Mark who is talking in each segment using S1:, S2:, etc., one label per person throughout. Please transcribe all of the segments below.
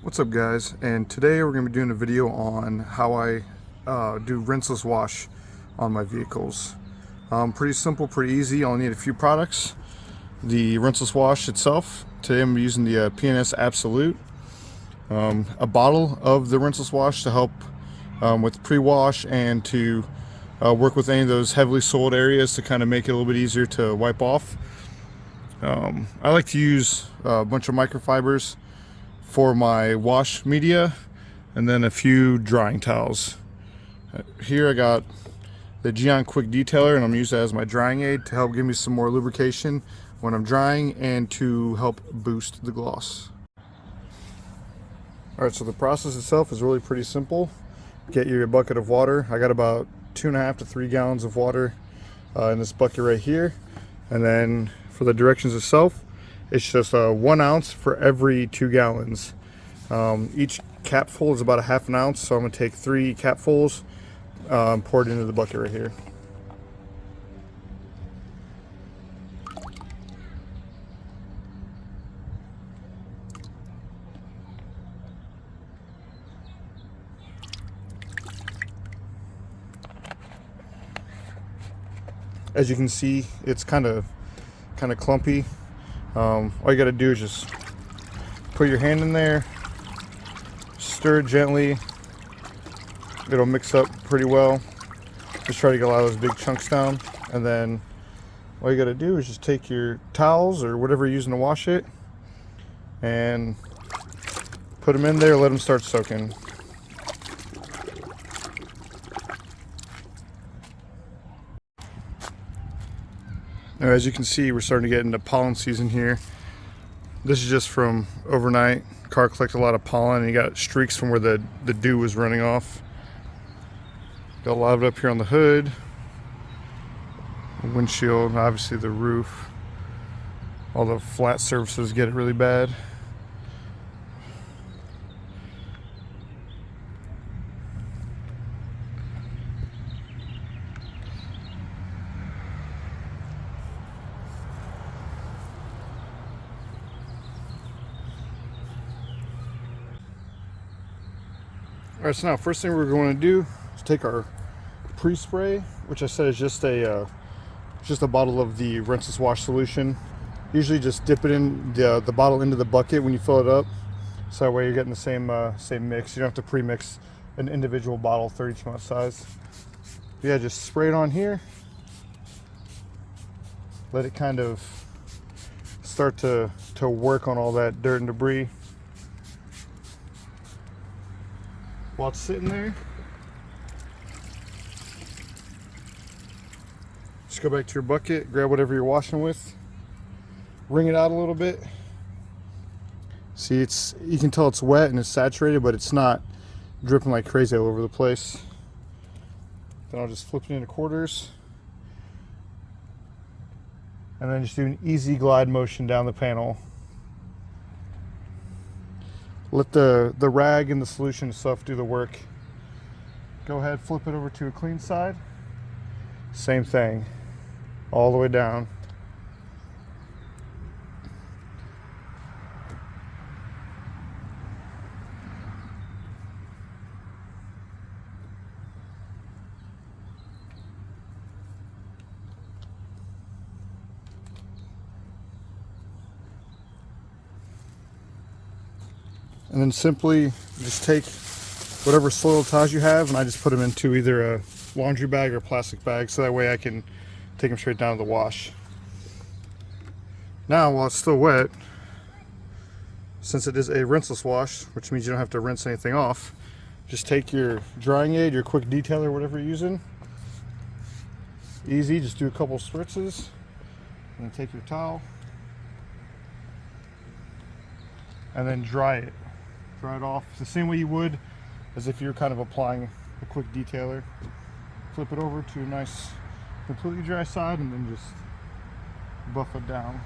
S1: What's up, guys? And today we're going to be doing a video on how I do rinseless wash on my vehicles. Pretty simple, pretty easy. I'll need a few products. The rinseless wash itself. Today I'm using the P&S Absolute. A bottle of the rinseless wash to help with pre-wash and to work with any of those heavily soiled areas to kind of make it a little bit easier to wipe off. I like to use a bunch of microfibers for my wash media, and then a few drying towels. Here I got the Gion Quick Detailer, and I'm using it as my drying aid to help give me some more lubrication when I'm drying and to help boost the gloss. Alright, so the process itself is really pretty simple. Get your bucket of water. I got about 2.5 to 3 gallons of water in this bucket right here. And then for the directions itself, it's just 1 ounce for every 2 gallons. Each capful is about a half an ounce, so I'm going to take 3 capfuls, pour it into the bucket right here. As you can see, it's kind of clumpy. All you got to do is just put your hand in there, stir it gently. It'll mix up pretty well. Just try to get a lot of those big chunks down, and then all you got to do is just take your towels or whatever you're using to wash it and put them in there, let them start soaking. Now, as you can see, we're starting to get into pollen season here. This is just from overnight. Car collected a lot of pollen, and you got streaks from where the dew was running off. Got a lot of it up here on the hood, the windshield, obviously the roof. All the flat surfaces get it really bad. Alright, so now first thing we're going to do is take our pre-spray, which I said is just a bottle of the rinseless wash solution. Usually just dip it in the bottle into the bucket when you fill it up, so that way you're getting the same mix. You don't have to pre-mix an individual bottle 32-ounce size. But yeah, just spray it on here. Let it kind of start to work on all that dirt and debris. While it's sitting there, just go back to your bucket, grab whatever you're washing with, wring it out a little bit. See, you can tell it's wet and it's saturated, but it's not dripping like crazy all over the place. Then I'll just flip it into quarters, and then just do an easy glide motion down the panel. Let the rag and the solution stuff do the work. Go ahead, flip it over to a clean side. Same thing, all the way down. And then simply just take whatever soil ties you have, and I just put them into either a laundry bag or a plastic bag, so that way I can take them straight down to the wash. Now, while it's still wet, since it is a rinseless wash, which means you don't have to rinse anything off, just take your drying aid, your quick detailer, whatever you're using. Easy, just do a couple spritzes, and then take your towel, and then dry it. Dry it off the same way you would as if you're kind of applying a quick detailer. Flip it over to a nice, completely dry side, and then just buff it down.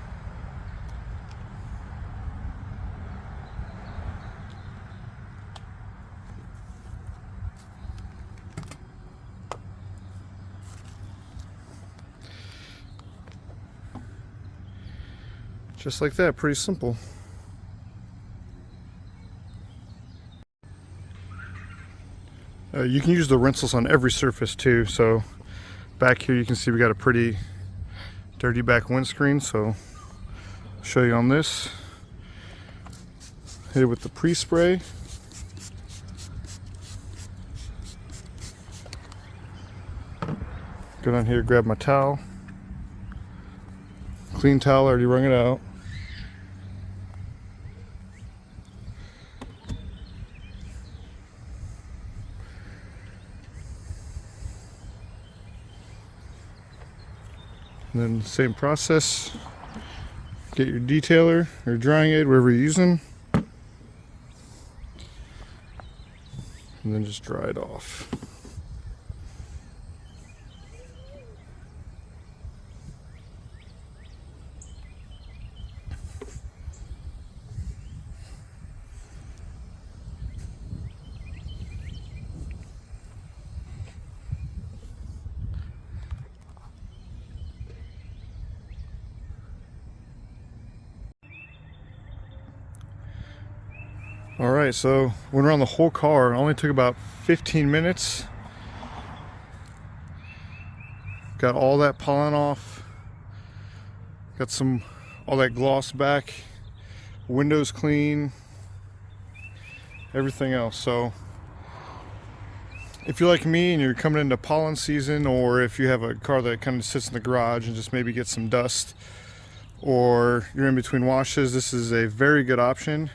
S1: Just like that, pretty simple. You can use the Rinseless on every surface too. So back here you can see we got a pretty dirty back windscreen, so I'll show you on this. Hit it with the pre-spray. Go down here, grab my towel. Clean towel, already wrung it out. And then same process. Get your detailer or drying aid, whatever you're using. And then just dry it off. Alright, so went around the whole car. It only took about 15 minutes. Got all that pollen off. Got all that gloss back. Windows clean. Everything else. So if you're like me and you're coming into pollen season, or if you have a car that kind of sits in the garage and just maybe gets some dust, or you're in between washes, this is a very good option.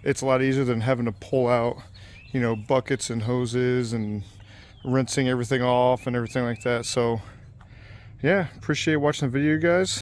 S1: It's a lot easier than having to pull out, you know, buckets and hoses and rinsing everything off and everything like that. So yeah, appreciate watching the video, guys.